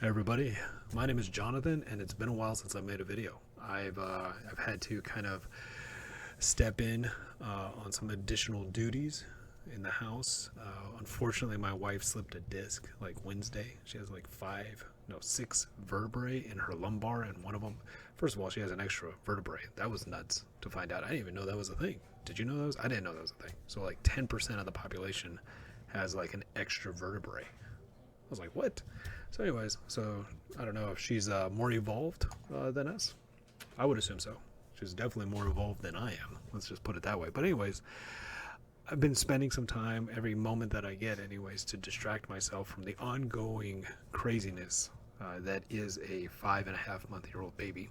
Everybody, my name is Jonathan, and it's been a while since I made a video. I've had to kind of step in on some additional duties in the house. Unfortunately, my wife slipped a disc like Wednesday. She has like six vertebrae in her lumbar, and one of them, first of all, she has an extra vertebrae. That was nuts to find out. I didn't even know that was a thing. Did you know that was? I didn't know that was a thing. So like 10% of the population has like an extra vertebrae. I was like, what? So, anyways, I don't know if she's more evolved than us. I would assume so. She's definitely more evolved than I am. Let's just put it that way. But, anyways, I've been spending some time every moment that I get, anyways, to distract myself from the ongoing craziness that is a 5.5 month-old baby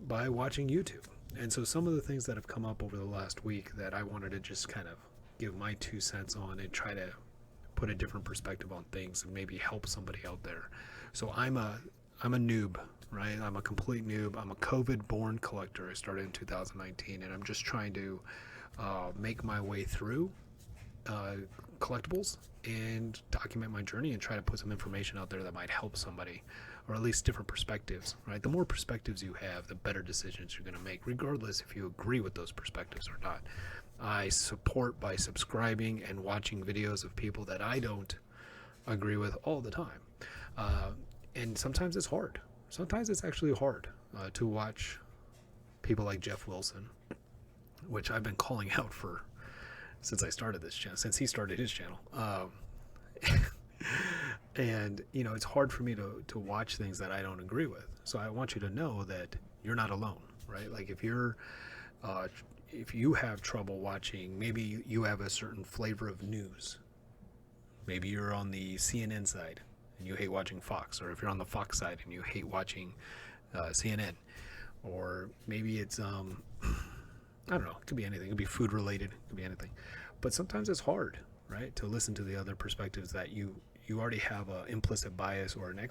by watching YouTube. And so, some of the things that have come up over the last week that I wanted to just kind of give my 2 cents on and try to put a different perspective on things and maybe help somebody out there. So I'm a noob, right? I'm a complete noob. I'm a COVID born collector. I started in 2019, and I'm just trying to make my way through collectibles and document my journey and try to put some information out there that might help somebody, or at least different perspectives, right? The more perspectives you have, the better decisions you're going to make, regardless if you agree with those perspectives or not. I support by subscribing and watching videos of people that I don't agree with all the time. And sometimes it's hard. Sometimes it's actually hard to watch people like Jeff Wilson, which I've been calling out for since I started this channel, since he started his channel. And, it's hard for me to watch things that I don't agree with. So I want you to know that you're not alone, right? Like if you have trouble watching, maybe you have a certain flavor of news. Maybe you're on the CNN side and you hate watching Fox, or if you're on the Fox side and you hate watching CNN, or maybe it's I don't know, it could be anything. It could be food related, it could be anything. But sometimes it's hard, right, to listen to the other perspectives that you already have an implicit bias or an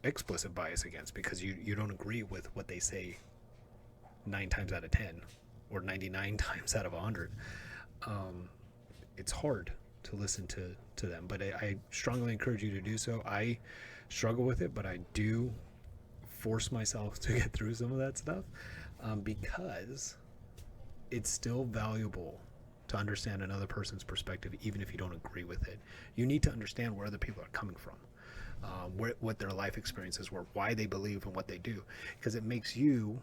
explicit bias against, because you don't agree with what they say 9 times out of 10 or 99 times out of 100. It's hard to listen to them, but I strongly encourage you to do so. I struggle with it, but I do force myself to get through some of that stuff because it's still valuable to understand another person's perspective, even if you don't agree with it. You need to understand where other people are coming from, what their life experiences were, why they believe in what they do, because it makes you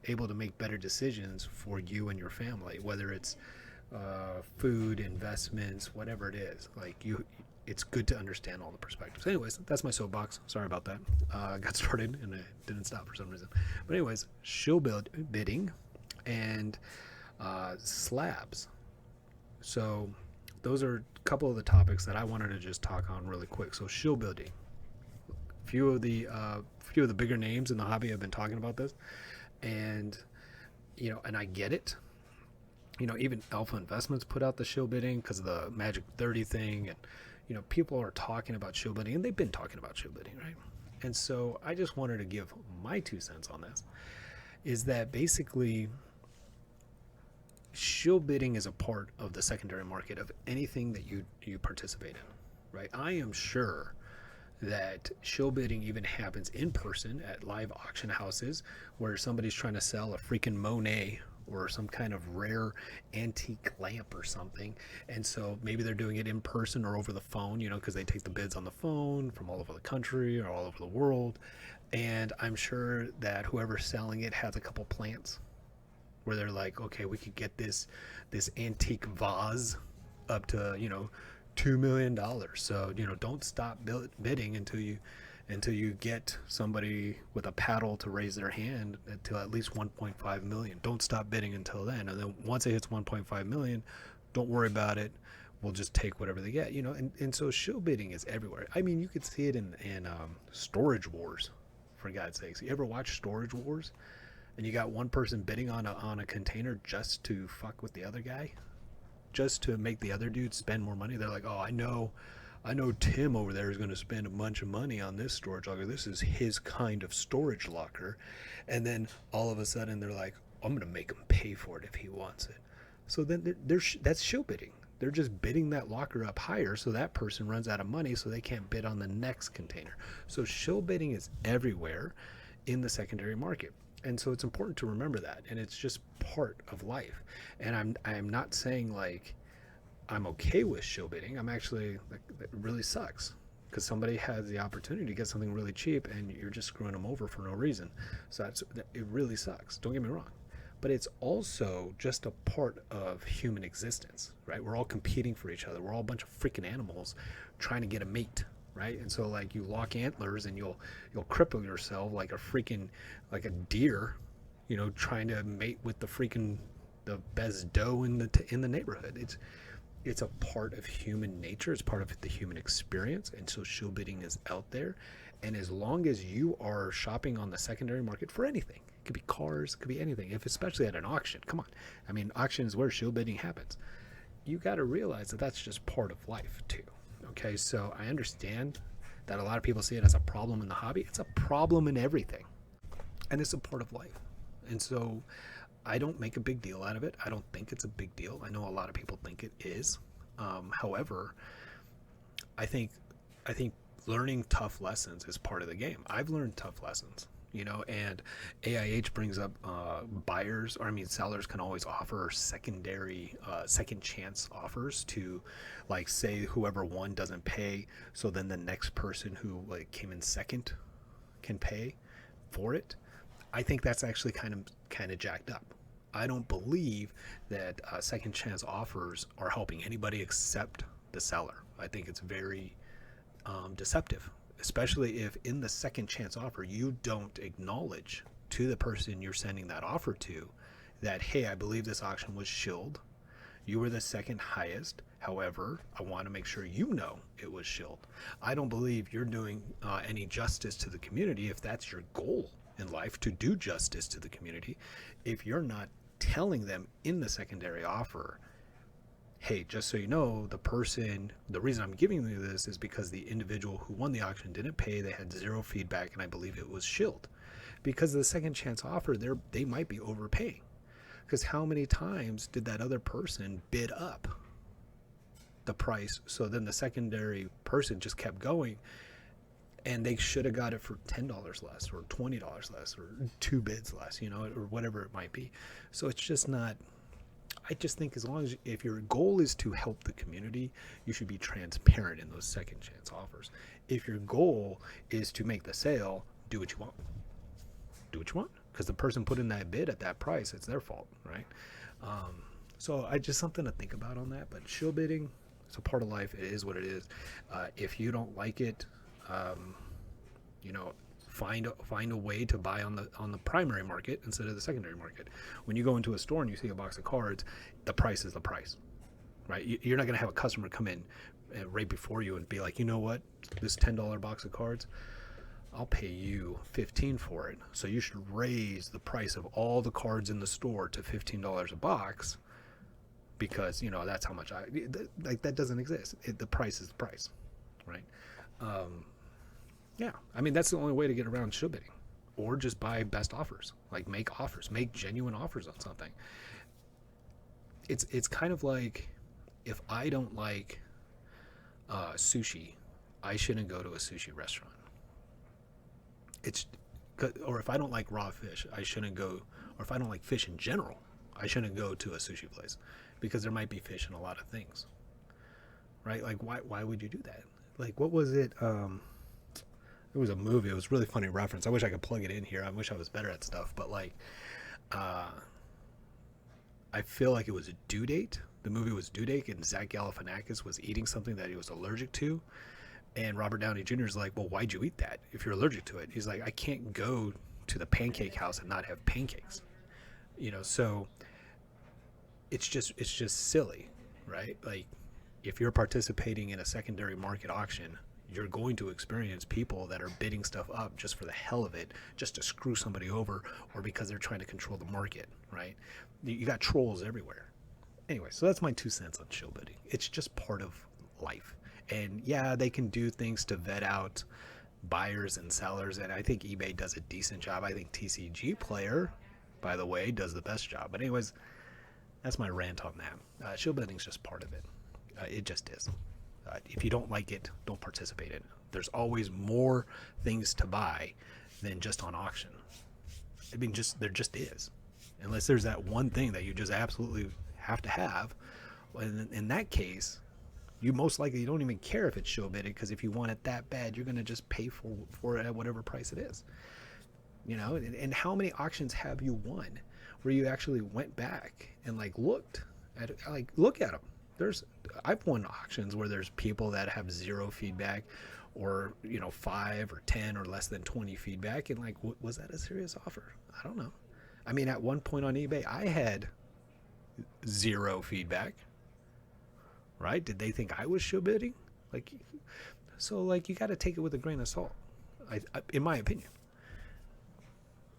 able to make better decisions for you and your family, whether it's food, investments, whatever it is. It's good to understand all the perspectives. Anyways, that's my soapbox. Sorry about that. I got started and it didn't stop for some reason. But anyways, shill bidding and slabs. So those are a couple of the topics that I wanted to just talk on really quick. So shill bidding. Few of the bigger names in the hobby have been talking about this. And and I get it. Even Alpha Investments put out the shill bidding because of the Magic 30 thing, and people are talking about shill bidding, and they've been talking about shill bidding, right? And so I just wanted to give my 2 cents on this. Is that basically shill bidding is a part of the secondary market of anything that you participate in, right? I am sure that shill bidding even happens in person at live auction houses where somebody's trying to sell a freaking Monet or some kind of rare antique lamp or something, and so maybe they're doing it in person or over the phone, because they take the bids on the phone from all over the country or all over the world. And I'm sure that whoever's selling it has a couple plants where they're like, okay, we could get this antique vase up to $2 million. So don't stop bidding until you get somebody with a paddle to raise their hand to at least 1.5 million. Don't stop bidding until then. And then once it hits 1.5 million, don't worry about it. We'll just take whatever they get. And so shill bidding is everywhere. I mean, you could see it in Storage Wars, for God's sakes. You ever watch Storage Wars? And you got one person bidding on a container just to fuck with the other guy, just to make the other dude spend more money. They're like, oh, I know Tim over there is going to spend a bunch of money on this storage locker. This is his kind of storage locker. And then all of a sudden they're like, I'm going to make him pay for it if he wants it. So then that's shill bidding. They're just bidding that locker up higher so that person runs out of money so they can't bid on the next container. So shill bidding is everywhere in the secondary market. And so it's important to remember that. And it's just part of life. And I'm not saying like I'm okay with shill bidding. I'm actually like, it really sucks because somebody has the opportunity to get something really cheap and you're just screwing them over for no reason. So it really sucks. Don't get me wrong. But it's also just a part of human existence, right? We're all competing for each other. We're all a bunch of freaking animals trying to get a mate, right? And so like you lock antlers and you'll cripple yourself like like a deer, trying to mate with the best doe in the neighborhood. It's a part of human nature. It's part of the human experience. And so shill bidding is out there. And as long as you are shopping on the secondary market for anything, it could be cars, it could be anything, especially at an auction, come on. I mean, auction is where shill bidding happens. You got to realize that that's just part of life too. Okay, so I understand that a lot of people see it as a problem in the hobby. It's a problem in everything. And it's a part of life. And so I don't make a big deal out of it. I don't think it's a big deal. I know a lot of people think it is. However, I think learning tough lessons is part of the game. I've learned tough lessons, and AIH brings up sellers can always offer secondary, second chance offers to, like, say whoever won doesn't pay, so then the next person who like came in second can pay for it. I think that's actually kind of jacked up. I don't believe that second chance offers are helping anybody except the seller. I think it's very deceptive, especially if in the second chance offer you don't acknowledge to the person you're sending that offer to that, hey, I believe this auction was shilled. You were the second highest. However, I want to make sure you know it was shilled. I don't believe you're doing any justice to the community if that's your goal in life, to do justice to the community, if you're not telling them in the secondary offer, hey, just so you know, the reason I'm giving you this is because the individual who won the auction didn't pay, they had zero feedback, and I believe it was shilled. Because of the second chance offer, they might be overpaying. Because how many times did that other person bid up the price, so then the secondary person just kept going, and they should have got it for $10 less or $20 less or 2 bids less, or whatever it might be. So it's just not, I just think if your goal is to help the community, you should be transparent in those second chance offers. If your goal is to make the sale, do what you want. Do what you want. Because the person put in that bid at that price, it's their fault, right? So just something to think about on that. But shill bidding, it's a part of life. It is what it is. If you don't like it, find a way to buy on the primary market instead of the secondary market. When you go into a store and you see a box of cards, the price is the price, right? You're not going to have a customer come in right before you and be like, you know what, this $10 box of cards, I'll pay you $15 for it. So you should raise the price of all the cards in the store to $15 a box, because that's how much that doesn't exist. The price is the price, right? Yeah, I mean, that's the only way to get around shill bidding, or just buy best offers. Like, make genuine offers on something. It's kind of like, if I don't like sushi, I shouldn't go to a sushi restaurant. Or if I don't like raw fish, I shouldn't go. Or if I don't like fish in general, I shouldn't go to a sushi place, because there might be fish in a lot of things, right? Like, why would you do that? Like, what was it? It was a movie. It was a really funny reference. I wish I could plug it in here. I wish I was better at stuff. But like, I feel like it was a Due Date. The movie was Due Date, and Zach Galifianakis was eating something that he was allergic to. And Robert Downey Jr. is like, well, why'd you eat that if you're allergic to it? He's like, I can't go to the pancake house and not have pancakes. So it's just silly, right? Like, if you're participating in a secondary market auction, you're going to experience people that are bidding stuff up just for the hell of it, just to screw somebody over, or because they're trying to control the market, right? You got trolls everywhere. Anyway, so that's my 2 cents on shill bidding. It's just part of life. And yeah, they can do things to vet out buyers and sellers, and I think eBay does a decent job. I think TCG Player, by the way, does the best job. But anyways, that's my rant on that. Shill bidding is just part of it. It just is. If you don't like it, don't participate in it. There's always more things to buy than just on auction. I mean, there just is. Unless there's that one thing that you just absolutely have to have. In that case, you most likely don't even care if it's show bidded, because if you want it that bad, you're going to just pay for it at whatever price it is. You know, and how many auctions have you won where you actually went back and like look at them? I've won auctions where there's people that have 0 feedback, or 5 or 10 or less than 20 feedback, and like, was that a serious offer? I don't know. I mean, at one point on eBay, I had 0 feedback. Right? Did they think I was show bidding? You got to take it with a grain of salt, in my opinion.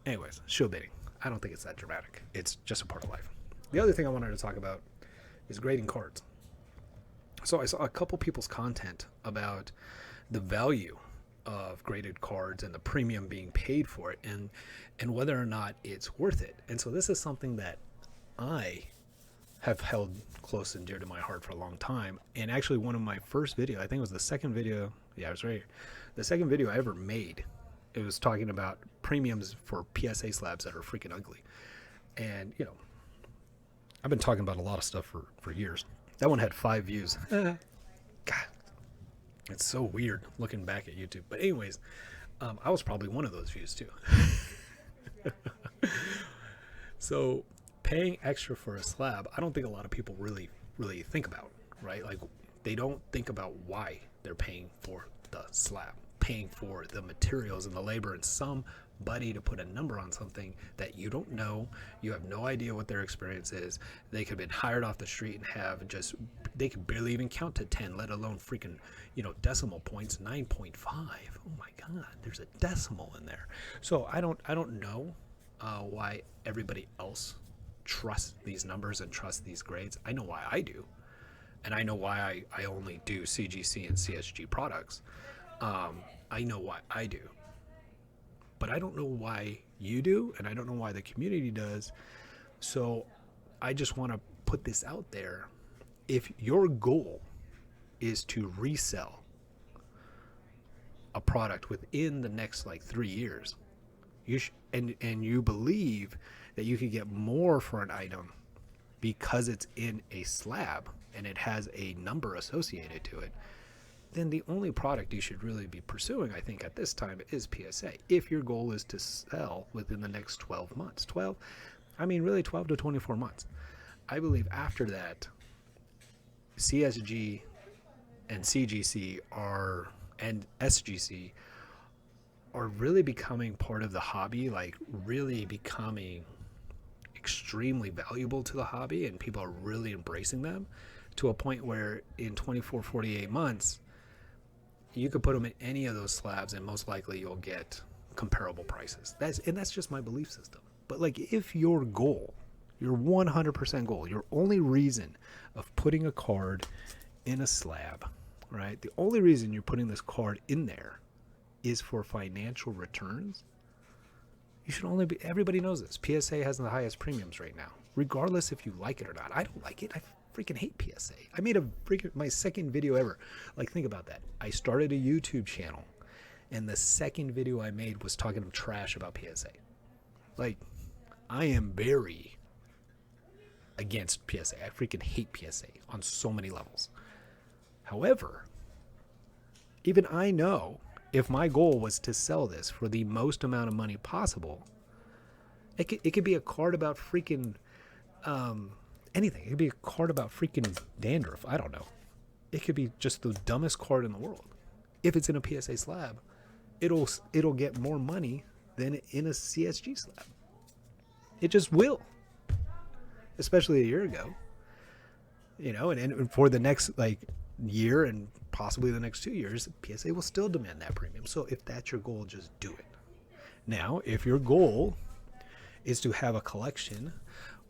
Anyways, show bidding. I don't think it's that dramatic. It's just a part of life. The other thing I wanted to talk about is grading cards. So I saw a couple people's content about the value of graded cards and the premium being paid for it, and whether or not it's worth it. And so this is something that I have held close and dear to my heart for a long time. And actually, one of my first video, I think it was the second video. Yeah, I was right here. The second video I ever made, it was talking about premiums for PSA slabs that are freaking ugly. And I've been talking about a lot of stuff for years. That one had 5 views. God, it's so weird looking back at YouTube. But anyways, I was probably one of those views too. So paying extra for a slab, I don't think a lot of people really think about, right? Like, they don't think about why they're paying for the slab, paying for the materials and the labor, and somebody to put a number on something that you don't know. You have no idea what their experience is. They could have been hired off the street and they could barely even count to 10, let alone freaking, decimal points, 9.5. Oh my God, there's a decimal in there. So I don't know why everybody else trust these numbers and trust these grades. I know why I do, and I know why I only do CGC and CSG products. I know why I do, but I don't know why you do, and I don't know why the community does. So I just want to put this out there. If your goal is to resell a product within the next 3 years, and you believe that you could get more for an item because it's in a slab and it has a number associated to it, then the only product you should really be pursuing, I think, at this time is PSA. If your goal is to sell within the next 12 months, 12 to 24 months. I believe after that, CSG and CGC and SGC are really becoming part of the hobby, really becoming extremely valuable to the hobby, and people are really embracing them to a point where in 24, 48 months, you could put them in any of those slabs and most likely you'll get comparable prices. That's just my belief system. But if your goal, your 100% goal, your only reason of putting a card in a slab, right? The only reason you're putting this card in there is for financial returns. You should only be, everybody knows this. PSA has the highest premiums right now, regardless if you like it or not. I don't like it. I freaking hate PSA. I made my second video ever. Think about that. I started a YouTube channel, and the second video I made was talking trash about PSA. I am very against PSA. I freaking hate PSA on so many levels. However, even I know if my goal was to sell this for the most amount of money possible, it could be a card about freaking anything. It could be a card about freaking dandruff. I don't know. It could be just the dumbest card in the world. If it's in a PSA slab, it'll get more money than in a CSG slab. It just will. Especially a year ago. And for the next year and possibly the next 2 years, PSA will still demand that premium. So if that's your goal, just do it. Now, if your goal is to have a collection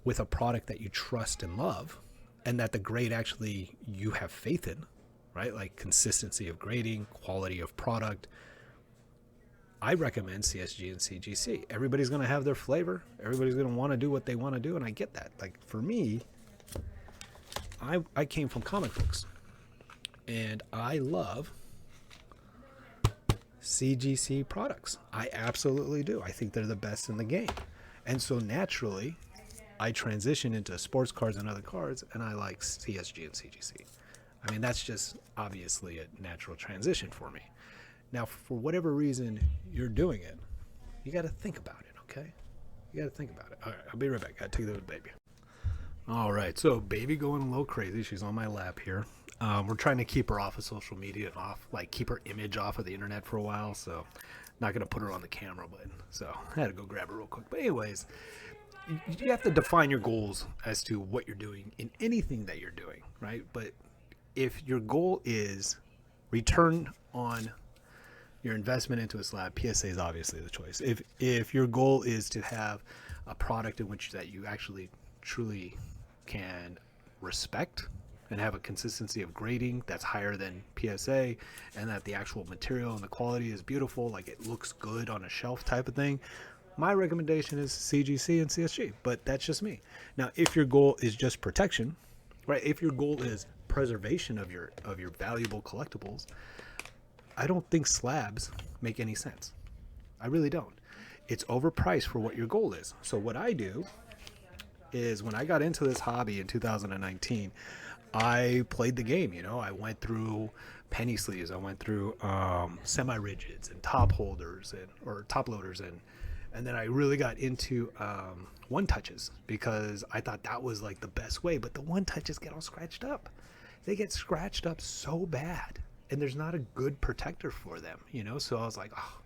with a product that you trust and love, and that the grade actually you have faith in, right? Consistency of grading, quality of product, I recommend CSG and CGC. Everybody's going to have their flavor. Everybody's going to want to do what they want to do, and I get that. For me, I came from comic books. And I love CGC products. I absolutely do. I think they're the best in the game. And so naturally, I transition into sports cards and other cards, and I like CSG and CGC. I mean, that's just obviously a natural transition for me. Now, for whatever reason you're doing it, you got to think about it, okay? You got to think about it. All right, I'll be right back. Got to take the baby. All right, so baby going a little crazy. She's on my lap here. We're trying to keep her off of social media and off, like keep her image off of the internet for a while. So, not gonna put her on the camera, but so I had to go grab her real quick. But anyways, you have to define your goals as to what you're doing in anything that you're doing, right? But if your goal is return on your investment into a slab, PSA is obviously the choice. If your goal is to have a product in which that you actually truly can respect and have a consistency of grading that's higher than PSA, and that the actual material and the quality is beautiful, like it looks good on a shelf type of thing, my recommendation is CGC and CSG. But that's just me. Now, if your goal is just protection, right? If your goal is preservation of your valuable collectibles, I don't think slabs make any sense. I really don't. It's overpriced for what your goal is. So what I do is, when I got into this hobby in 2019, I played the game. I went through penny sleeves, I went through semi-rigids and top holders or top loaders, and then I really got into one touches, because I thought that was like the best way. But the one touches get all scratched up. They get scratched up so bad, and there's not a good protector for them. So I was like, oh.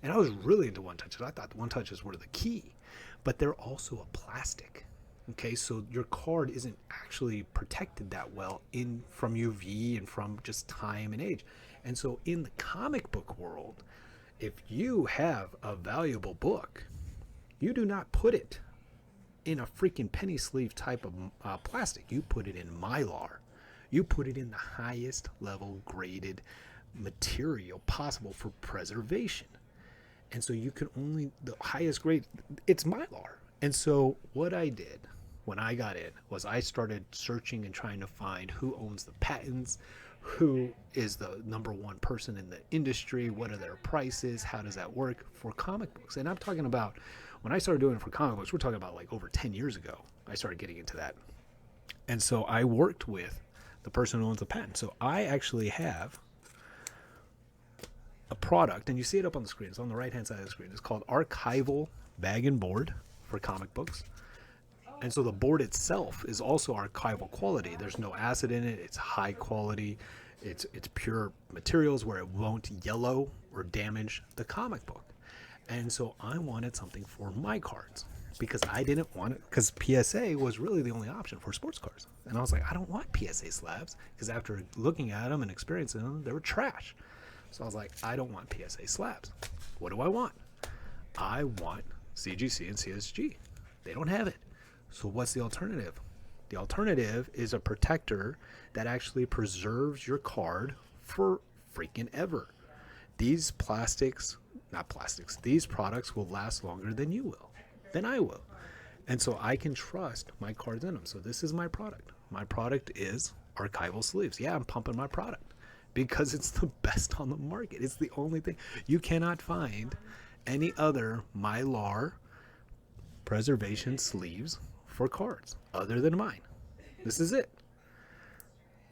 And I was really into one touches. I thought the one touches were the key, but they're also a plastic. Okay, so your card isn't actually protected that well from UV and from just time and age. And so in the comic book world, if you have a valuable book, you do not put it in a freaking penny sleeve type of plastic. You put it in Mylar. You put it in the highest level graded material possible for preservation. And so you can only, the highest grade, it's Mylar. And so what I did when I got in was I started searching and trying to find who owns the patents, who is the number one person in the industry, what are their prices, how does that work for comic books. And I'm talking about, when I started doing it for comic books, we're talking about like over 10 years ago, I started getting into that. And so I worked with the person who owns the patent. So I actually have a product, and you see it up on the screen. It's on the right hand side of the screen. It's called Archival Bag and Board for comic books. And so the board itself is also archival quality. There's no acid in it. It's high quality. It's pure materials where it won't yellow or damage the comic book. And so I wanted something for my cards, because I didn't want it, because PSA was really the only option for sports cards. And I was like, I don't want PSA slabs, because after looking at them and experiencing them, they were trash. So I was like, I don't want PSA slabs. What do I want? I want CGC and CSG. They don't have it. So what's the alternative? The alternative is a protector that actually preserves your card for freaking ever. These these products will last longer than you will, than I will. And so I can trust my cards in them. So this is my product. My product is archival sleeves. Yeah, I'm pumping my product because it's the best on the market. It's the only thing. You cannot find any other Mylar preservation sleeves for cards other than mine. This is it.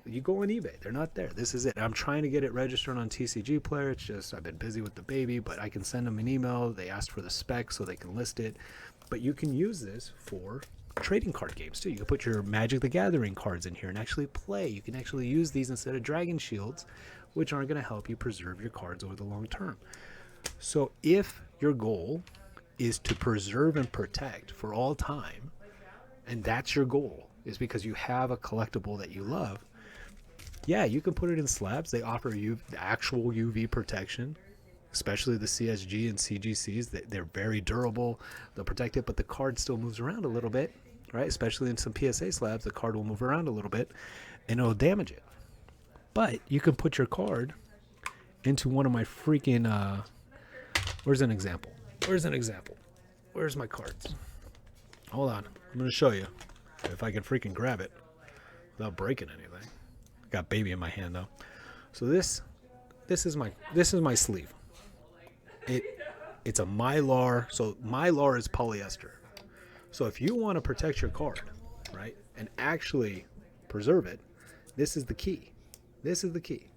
You go on eBay, they're not there. This is it. I'm trying to get it registered on TCG Player. It's just I've been busy with the baby, but I can send them an email. They asked for the specs so they can list it. But you can use this for trading card games too. You can put your Magic the Gathering cards in here and actually play. You can actually use these instead of Dragon Shields, which are going to help you preserve your cards over the long term. So if your goal is to preserve and protect for all time, and that's your goal, is because you have a collectible that you love, yeah, you can put it in slabs. They offer you the actual UV protection, especially the CSG and CGCs. They're very durable. They'll protect it, but the card still moves around a little bit, right? Especially in some PSA slabs, the card will move around a little bit, and it'll damage it. But you can put your card into one of my freaking... where's an example? Where's my cards? Hold on. I'm going to show you if I can freaking grab it without breaking anything. Got baby in my hand, though. So this is my sleeve. It's a mylar. So mylar is polyester. So if you want to protect your card, right, and actually preserve it, this is the key. This is the key.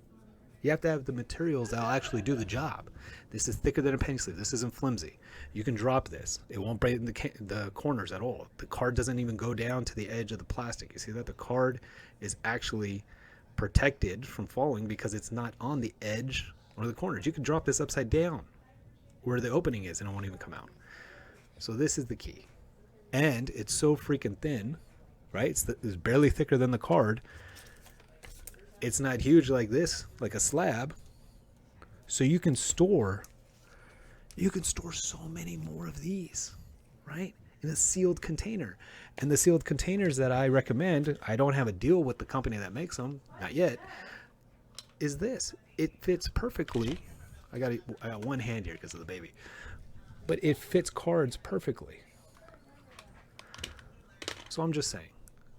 You have to have the materials that'll actually do the job. This is thicker than a penny sleeve. This isn't flimsy. You can drop this. It won't break the corners at all. The card doesn't even go down to the edge of the plastic. You see that? The card is actually protected from falling because it's not on the edge or the corners. You can drop this upside down where the opening is and it won't even come out. So this is the key. And it's so freaking thin, right? It's barely thicker than the card. It's not huge like this, like a slab. So you can store so many more of these, right? In a sealed container. And the sealed containers that I recommend, I don't have a deal with the company that makes them, not yet, is this. It fits perfectly. I got one hand here because of the baby. But it fits cards perfectly. So I'm just saying,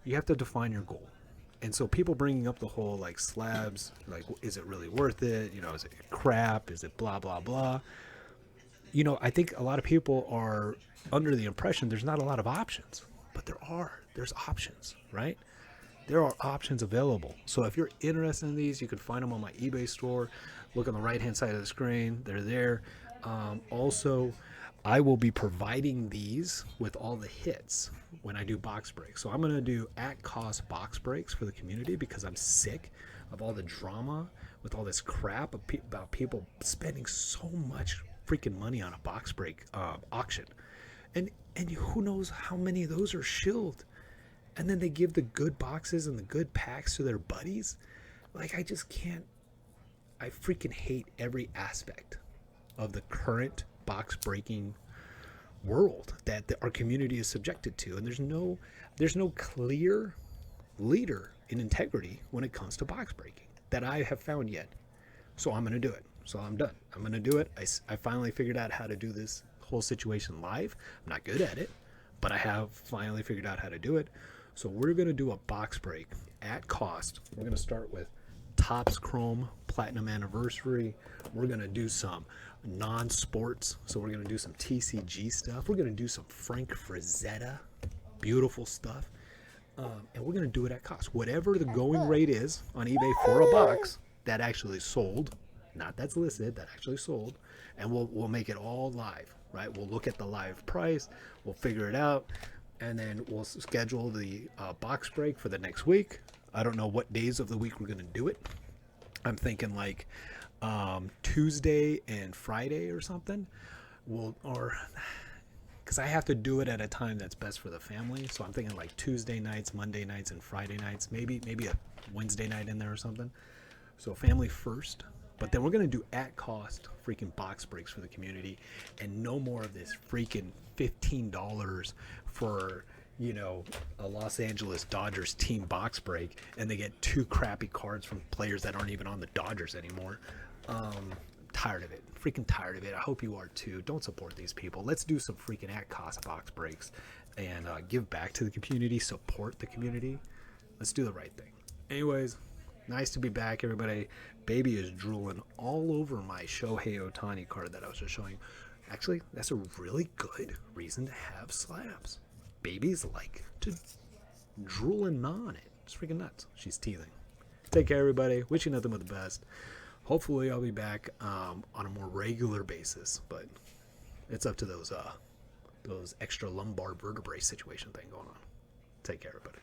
you have to define your goal. And so people bringing up the whole like slabs, like, is it really worth it? You know, is it crap? Is it blah, blah, blah? You know, I think a lot of people are under the impression there's not a lot of options, but there's options, right? There are options available. So if you're interested in these, you can find them on my eBay store. Look on the right-hand side of the screen. They're there. Also, I will be providing these with all the hits when I do box breaks. So I'm going to do at-cost box breaks for the community because I'm sick of all the drama with all this crap about people spending so much freaking money on a box break auction. And who knows how many of those are shilled. And then they give the good boxes and the good packs to their buddies. Like, I just can't. I freaking hate every aspect of the current box breaking world that our community is subjected to, and there's no clear leader in integrity when it comes to box breaking that I have found yet. So I'm going to do it. So I'm done. I'm going to do it. I finally figured out how to do this whole situation live. I'm not good at it, but I have finally figured out how to do it. So we're going to do a box break at cost. We're going to start with Topps Chrome Platinum Anniversary. We're going to do some non-sports. So we're going to do some TCG stuff. We're going to do some Frank Frazetta. Beautiful stuff. And we're going to do it at cost. Whatever the going rate is on eBay for a box that actually sold, not that's listed, that actually sold. And we'll make it all live, right? We'll look at the live price. We'll figure it out. And then we'll schedule the box break for the next week. I don't know what days of the week we're going to do it. I'm thinking like Tuesday and Friday or something. Because I have to do it at a time that's best for the family. So I'm thinking like Tuesday nights, Monday nights, and Friday nights. Maybe a Wednesday night in there or something. So family first. But then we're going to do at cost freaking box breaks for the community. And no more of this freaking $15 for, you know, a Los Angeles Dodgers team box break. And they get 2 crappy cards from players that aren't even on the Dodgers anymore. Tired of it. Freaking tired of it. I hope you are too. Don't support these people. Let's do some freaking at cost box breaks and give back to the community. Support the community. Let's do the right thing. Anyways, nice to be back, everybody. Baby is drooling all over my Shohei Ohtani card that I was just showing you. Actually, that's a really good reason to have slabs. Babies like to drool and gnaw on it. It's freaking nuts. She's teething. Take care, everybody. Wish you nothing but the best. Hopefully, I'll be back on a more regular basis, but it's up to those extra lumbar vertebrae situation thing going on. Take care, everybody.